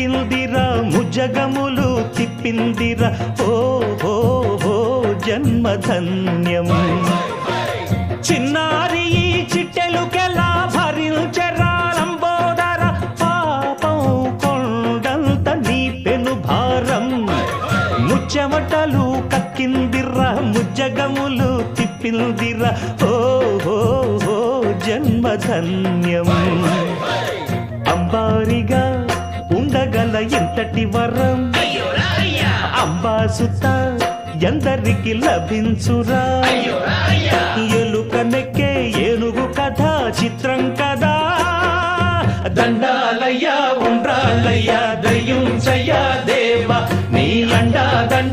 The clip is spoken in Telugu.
కక్కిందిరా ముజగములు తిప్పిందిరా ఓ ఓ ఓ జన్మధన్యం చిన్నారి ఈ చిట్టెలుకెలా భరించరా లంబోదర పాపం కొండంత నీ పెను భారం ముచ్చెమటలు కక్కిందిరా ముజ్జగములు తిప్పిందిరా ఓ ఓ ఓ జన్మధన్యం అంబారిగా ఉండగల ఎంతటి వరం అంబాసుత ఎందరికి లభించురా ఎలుక నెక్కే ఏనుగు కథ చిత్రం కదా దండాలయ్యా ఉండ్రాలయ్యా దయ్యుంచయ్యా దేవ నీ అండా దండ